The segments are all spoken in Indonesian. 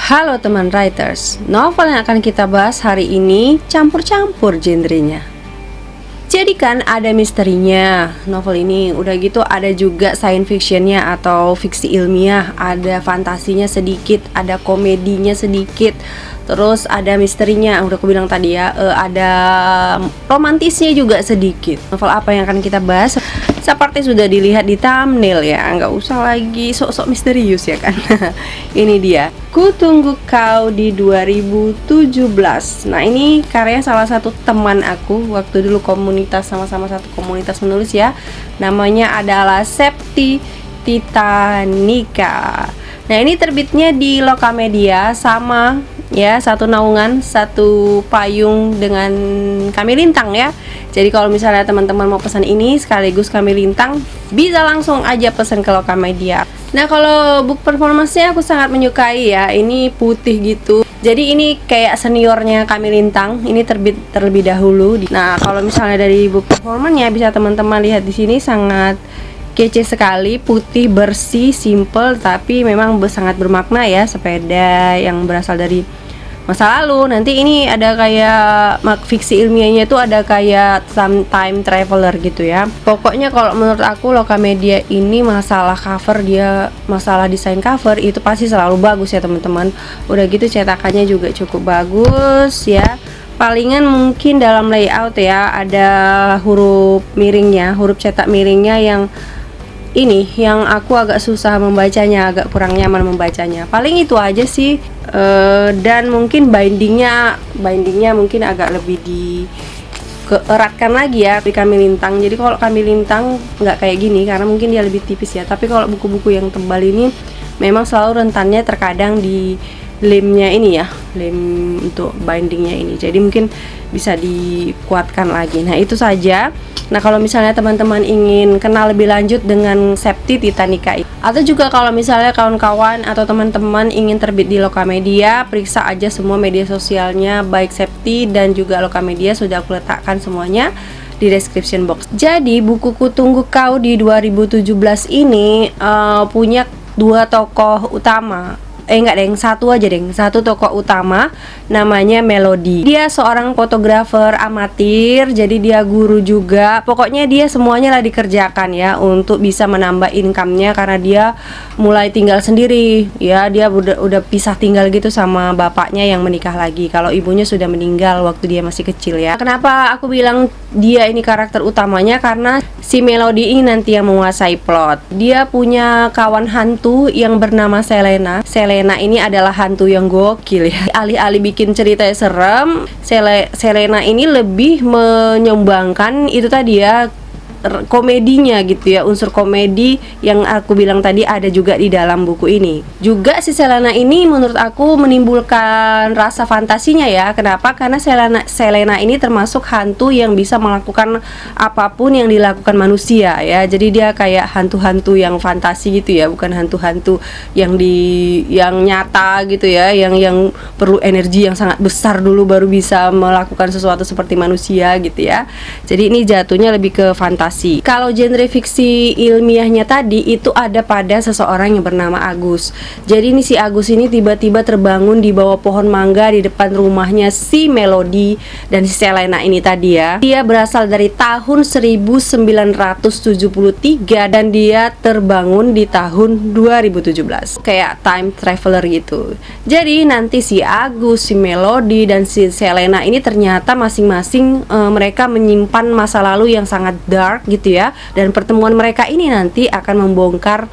Halo teman writers, novel yang akan kita bahas hari ini campur-campur genrenya. Jadi kan ada misterinya novel ini, udah gitu ada juga science fictionnya atau fiksi ilmiah, ada fantasinya sedikit, ada komedinya sedikit, terus ada misterinya, udah aku bilang tadi ya, ada romantisnya juga sedikit. Novel apa yang akan kita bahas? Seperti sudah dilihat di thumbnail ya, nggak usah lagi sok-sok misterius ya kan. Ini dia, Ku Tunggu Kau di 2017. Nah ini karya salah satu teman aku waktu dulu komunitas, sama-sama satu komunitas menulis ya. Namanya adalah Septi Titanika. Nah ini terbitnya di Lokamedia, sama ya, satu naungan, satu payung dengan Kami Lintang ya. Jadi kalau misalnya teman-teman mau pesan ini sekaligus Kami Lintang, bisa langsung aja pesan ke Lokamedia. Nah kalau book performance-nya aku sangat menyukai ya. Ini putih gitu. Jadi ini kayak seniornya Kami Lintang. Ini terbit terlebih dahulu. Nah kalau misalnya dari book performance-nya bisa teman-teman lihat di sini, sangat kece sekali, putih, bersih, simple, tapi memang sangat bermakna ya. Sepeda yang berasal dari masa lalu. Nanti ini ada kayak fiksi ilmiahnya itu ada kayak time traveler gitu ya. Pokoknya kalau menurut aku Lokamedia ini masalah cover, dia masalah desain cover itu pasti selalu bagus ya teman-teman. Udah gitu cetakannya juga cukup bagus ya. Palingan mungkin dalam layout ya, ada huruf miringnya, huruf cetak miringnya yang ini yang aku agak susah membacanya, agak kurang nyaman membacanya. Paling itu aja sih. Dan mungkin bindingnya mungkin agak lebih dieratkan lagi ya di Kami Lintang. Jadi kalau Kami Lintang nggak kayak gini karena mungkin dia lebih tipis ya. Tapi kalau buku-buku yang tebal ini memang selalu rentannya terkadang di lemnya ini ya, lem untuk bindingnya ini. Jadi mungkin bisa dikuatkan lagi. Nah itu saja. Nah kalau misalnya teman-teman ingin kenal lebih lanjut dengan Septi Titanika atau juga kalau misalnya kawan-kawan atau teman-teman ingin terbit di Lokamedia, periksa aja semua media sosialnya baik Septi dan juga Lokamedia, sudah aku letakkan semuanya di description box. Jadi buku Ku Tunggu Kau di 2017 ini punya dua tokoh utama. Enggak deng, satu aja deng, satu tokoh utama namanya Melody. Dia seorang fotografer amatir, jadi dia guru juga. Pokoknya dia semuanya lah dikerjakan ya untuk bisa menambah income-nya karena dia mulai tinggal sendiri ya. Dia udah pisah tinggal gitu sama bapaknya yang menikah lagi. Kalau ibunya sudah meninggal waktu dia masih kecil ya. Kenapa aku bilang dia ini karakter utamanya? Karena si Melody ini nanti yang menguasai plot. Dia punya kawan hantu yang bernama Selena. Selena ini adalah hantu yang gokil ya. Alih-alih bikin cerita serem, Selena ini lebih menyumbangkan itu tadi ya, komedinya gitu ya, unsur komedi yang aku bilang tadi ada juga di dalam buku ini. Juga si Selena ini menurut aku menimbulkan rasa fantasinya ya. Kenapa? Karena Selena ini termasuk hantu yang bisa melakukan apapun yang dilakukan manusia ya. Jadi dia kayak hantu-hantu yang fantasi gitu ya, bukan hantu-hantu yang nyata gitu ya, yang perlu energi yang sangat besar dulu baru bisa melakukan sesuatu seperti manusia gitu ya. Jadi ini jatuhnya lebih ke fantasi. Kalau genre fiksi ilmiahnya tadi itu ada pada seseorang yang bernama Agus. Jadi ini si Agus ini tiba-tiba terbangun di bawah pohon mangga di depan rumahnya si Melody dan si Selena ini tadi ya. Dia berasal dari tahun 1973 dan dia terbangun di tahun 2017. Kayak time traveler gitu. Jadi nanti si Agus, si Melody dan si Selena ini ternyata masing-masing mereka menyimpan masa lalu yang sangat dark gitu ya, dan pertemuan mereka ini nanti akan membongkar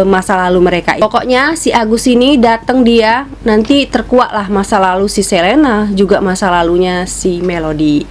masa lalu mereka. Pokoknya si Agus ini datang, dia nanti terkuak lah masa lalu si Selena, juga masa lalunya si Melody.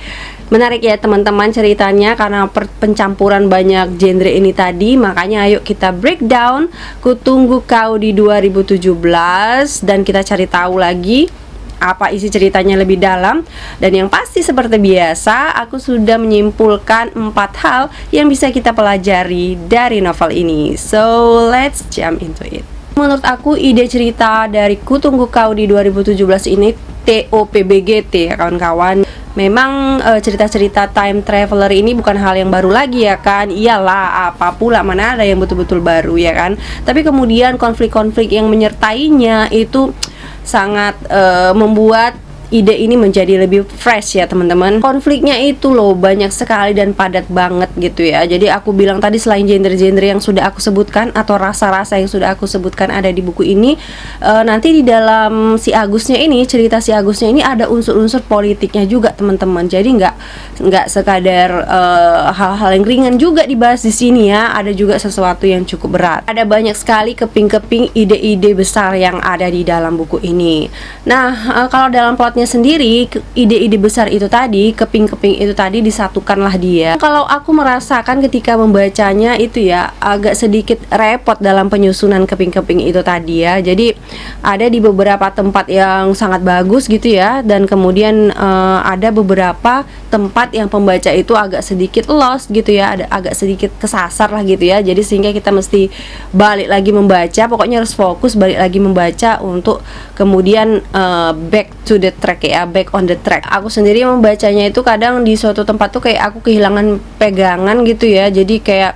Menarik ya teman-teman ceritanya karena pencampuran banyak genre ini tadi. Makanya ayo kita breakdown Ku Tunggu Kau di 2017 dan kita cari tahu lagi apa isi ceritanya lebih dalam. Dan yang pasti seperti biasa aku sudah menyimpulkan 4 hal yang bisa kita pelajari dari novel ini. So let's jump into it. Menurut aku ide cerita dari Ku Tunggu Kau di 2017 ini TOPBGT ya kawan-kawan. Memang cerita-cerita time traveler ini bukan hal yang baru lagi ya kan. Iyalah, apa pula, mana ada yang betul-betul baru ya kan. Tapi kemudian konflik-konflik yang menyertainya itu sangat membuat ide ini menjadi lebih fresh ya teman-teman. Konfliknya itu loh banyak sekali dan padat banget gitu ya. Jadi aku bilang tadi selain genre-genre yang sudah aku sebutkan atau rasa-rasa yang sudah aku sebutkan ada di buku ini, nanti di dalam si Agusnya ini, cerita si Agusnya ini ada unsur-unsur politiknya juga teman-teman. Jadi nggak sekadar hal-hal yang ringan juga dibahas di sini ya. Ada juga sesuatu yang cukup berat. Ada banyak sekali keping-keping ide-ide besar yang ada di dalam buku ini. Nah, kalau dalam plotnya sendiri, ide-ide besar itu tadi, keping-keping itu tadi disatukanlah dia. Kalau aku merasakan ketika membacanya itu ya agak sedikit repot dalam penyusunan keping-keping itu tadi ya. Jadi ada di beberapa tempat yang sangat bagus gitu ya, dan kemudian ada beberapa tempat yang pembaca itu agak sedikit lost gitu ya, ada agak sedikit kesasar lah gitu ya. Jadi sehingga kita mesti balik lagi membaca, pokoknya harus fokus balik lagi membaca untuk kemudian back to the track ya, back on the track. Aku sendiri membacanya itu kadang di suatu tempat tuh kayak aku kehilangan pegangan gitu ya. Jadi kayak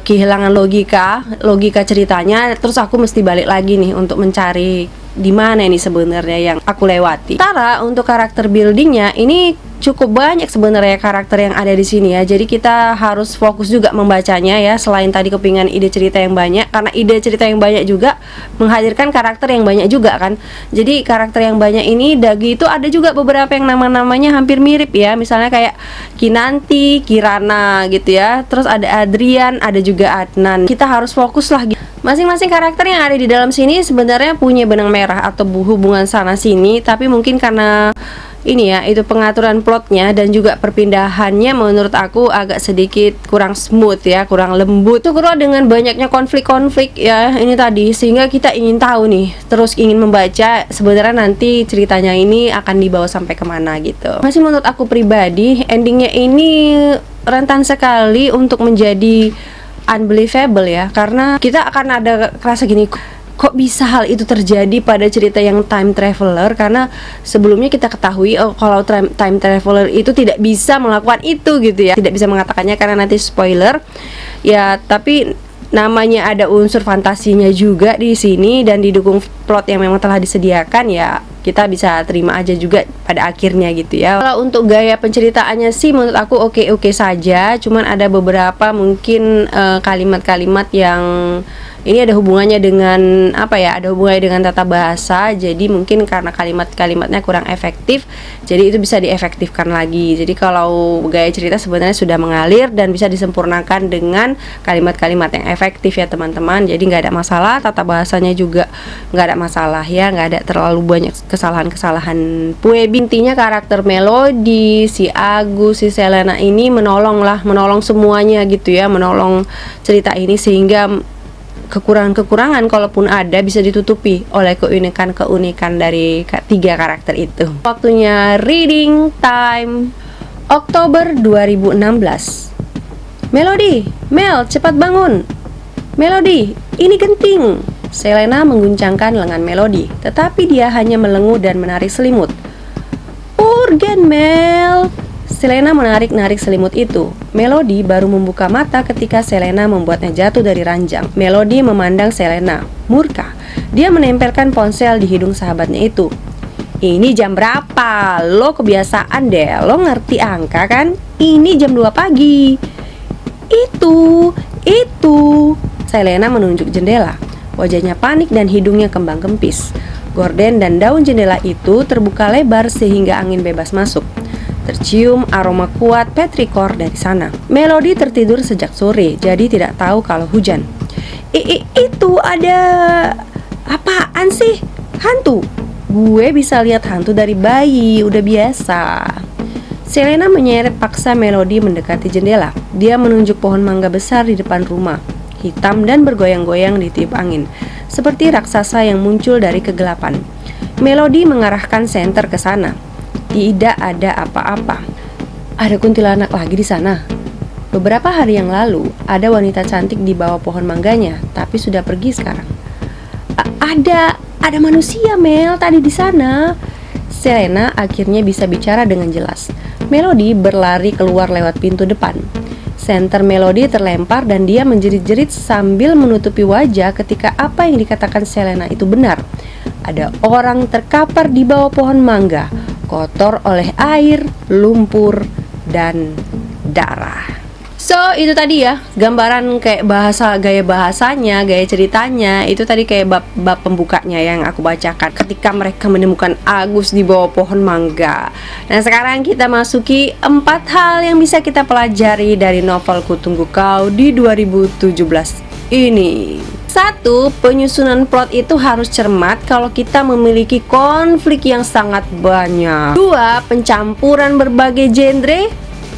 kehilangan logika ceritanya, terus aku mesti balik lagi nih untuk mencari di mana ini sebenarnya yang aku lewati. Sementara untuk karakter buildingnya ini cukup banyak sebenarnya karakter yang ada di sini ya. Jadi kita harus fokus juga membacanya ya. Selain tadi kepingan ide cerita yang banyak, karena ide cerita yang banyak juga menghadirkan karakter yang banyak juga kan. Jadi karakter yang banyak ini Dagi itu ada juga beberapa yang nama-namanya hampir mirip ya. Misalnya kayak Kinanti, Kirana gitu ya. Terus ada Adrian, ada juga Adnan. Kita harus fokus lah. Masing-masing karakter yang ada di dalam sini sebenarnya punya benang merah atau hubungan sana sini, tapi mungkin karena ini ya, itu pengaturan plotnya dan juga perpindahannya menurut aku agak sedikit kurang smooth ya, kurang lembut. Syukurlah dengan banyaknya konflik-konflik ya ini tadi, sehingga kita ingin tahu nih, terus ingin membaca sebenarnya nanti ceritanya ini akan dibawa sampai kemana gitu. Masih menurut aku pribadi, endingnya ini rentan sekali untuk menjadi unbelievable ya, karena kita akan ada rasa gini, kok bisa hal itu terjadi pada cerita yang time traveler, karena sebelumnya kita ketahui kalau time traveler itu tidak bisa melakukan itu gitu ya, tidak bisa mengatakannya karena nanti spoiler ya. Tapi namanya ada unsur fantasinya juga di sini dan didukung plot yang memang telah disediakan ya, kita bisa terima aja juga pada akhirnya gitu ya. Kalau untuk gaya penceritaannya sih menurut aku oke-oke saja, cuman ada beberapa mungkin kalimat-kalimat yang ini ada hubungannya dengan apa ya, ada hubungannya dengan tata bahasa. Jadi mungkin karena kalimat-kalimatnya kurang efektif, jadi itu bisa diefektifkan lagi. Jadi kalau gaya cerita sebenarnya sudah mengalir dan bisa disempurnakan dengan kalimat-kalimat yang efektif ya teman-teman. Jadi nggak ada masalah, tata bahasanya juga nggak ada masalah ya, nggak ada terlalu banyak kesalahan-kesalahan. Intinya karakter Melody, si Agus, si Selena ini menolong semuanya gitu ya, menolong cerita ini sehingga kekurangan-kekurangan kalaupun ada bisa ditutupi oleh keunikan-keunikan dari tiga karakter itu. Waktunya reading time. Oktober 2016. Melody, Mel, cepat bangun. Melody, ini genting. Selena mengguncangkan lengan Melody, tetapi dia hanya melenguh dan menarik selimut. Urgen, Mel. Selena menarik-narik selimut itu. Melody baru membuka mata ketika Selena membuatnya jatuh dari ranjang. Melody memandang Selena, murka. Dia menempelkan ponsel di hidung sahabatnya itu. Ini jam berapa? Lo kebiasaan deh, lo ngerti angka kan? Ini jam 2 pagi. Itu. Selena menunjuk jendela. Wajahnya panik dan hidungnya kembang kempis. Gorden dan daun jendela itu terbuka lebar sehingga angin bebas masuk. Tercium aroma kuat petrikor dari sana. Melody tertidur sejak sore, jadi tidak tahu kalau hujan. Itu ada apaan sih? Hantu? Gue bisa lihat hantu dari bayi, udah biasa. Selena menyeret paksa Melody mendekati jendela. Dia menunjuk pohon mangga besar di depan rumah, hitam dan bergoyang-goyang ditiup angin, seperti raksasa yang muncul dari kegelapan. Melody mengarahkan senter ke sana. Tidak ada apa-apa. Ada kuntilanak lagi di sana. Beberapa hari yang lalu, ada wanita cantik di bawah pohon mangganya, tapi sudah pergi sekarang. Ada manusia, Mel, tadi di sana. Selena akhirnya bisa bicara dengan jelas. Melody berlari keluar lewat pintu depan. Senter Melody terlempar dan dia menjerit-jerit sambil menutupi wajah ketika apa yang dikatakan Selena itu benar. Ada orang terkapar di bawah pohon mangga, kotor oleh air, lumpur, dan darah. So, itu tadi ya, gambaran kayak gaya bahasanya, gaya ceritanya. Itu tadi kayak bab pembukanya yang aku bacakan ketika mereka menemukan Agus di bawah pohon mangga. Nah, sekarang kita masuki 4 hal yang bisa kita pelajari dari novel Kutunggu Kau di 2017 ini. 1. Penyusunan plot itu harus cermat kalau kita memiliki konflik yang sangat banyak. 2. Pencampuran berbagai genre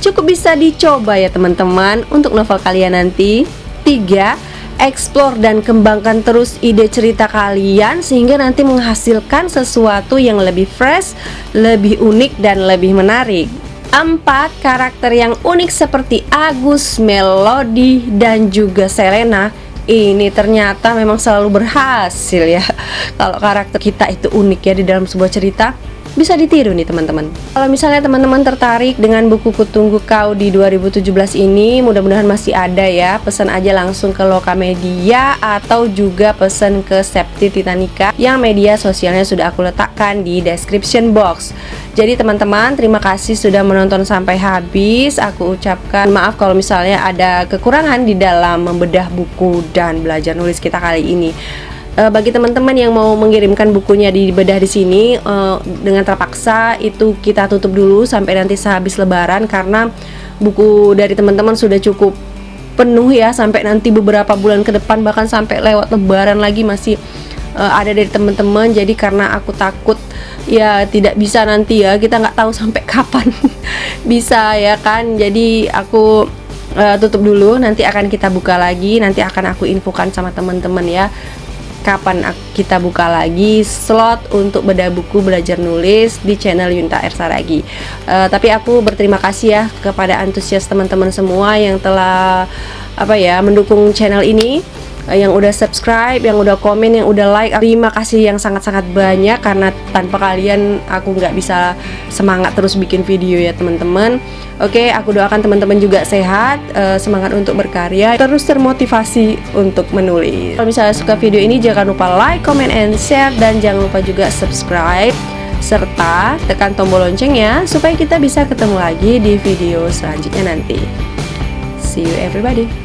cukup bisa dicoba ya teman-teman untuk novel kalian nanti. 3. Explore dan kembangkan terus ide cerita kalian sehingga nanti menghasilkan sesuatu yang lebih fresh, lebih unik, dan lebih menarik. 4. Karakter yang unik seperti Agus, Melody, dan juga Selena ini ternyata memang selalu berhasil ya. Kalau karakter kita itu unik ya di dalam sebuah cerita, bisa ditiru nih teman-teman. Kalau misalnya teman-teman tertarik dengan buku Kutunggu Kau di 2017 ini, mudah-mudahan masih ada ya. Pesan aja langsung ke Lokamedia atau juga pesan ke Septi Titanica yang media sosialnya sudah aku letakkan di description box. Jadi teman-teman, terima kasih sudah menonton sampai habis. Aku ucapkan maaf kalau misalnya ada kekurangan di dalam membedah buku dan belajar nulis kita kali ini. Bagi teman-teman yang mau mengirimkan bukunya dibedah di sini, dengan terpaksa itu kita tutup dulu sampai nanti sehabis Lebaran, karena buku dari teman-teman sudah cukup penuh ya, sampai nanti beberapa bulan ke depan, bahkan sampai lewat Lebaran lagi masih ada dari teman-teman. Jadi karena aku takut ya tidak bisa nanti ya, kita nggak tahu sampai kapan bisa ya kan. Jadi aku tutup dulu, nanti akan kita buka lagi, nanti akan aku infokan sama teman-teman ya kapan kita buka lagi slot untuk bedah buku belajar nulis di channel Yunta Ersaragi. Tapi aku berterima kasih ya kepada antusias teman-teman semua yang telah mendukung channel ini, yang udah subscribe, yang udah komen, yang udah like. Terima kasih yang sangat-sangat banyak, karena tanpa kalian aku nggak bisa semangat terus bikin video ya teman-teman. Oke, aku doakan teman-teman juga sehat, semangat untuk berkarya, terus termotivasi untuk menulis. Kalau misalnya suka video ini, jangan lupa like, comment, and share, dan jangan lupa juga subscribe serta tekan tombol loncengnya supaya kita bisa ketemu lagi di video selanjutnya nanti. See you everybody.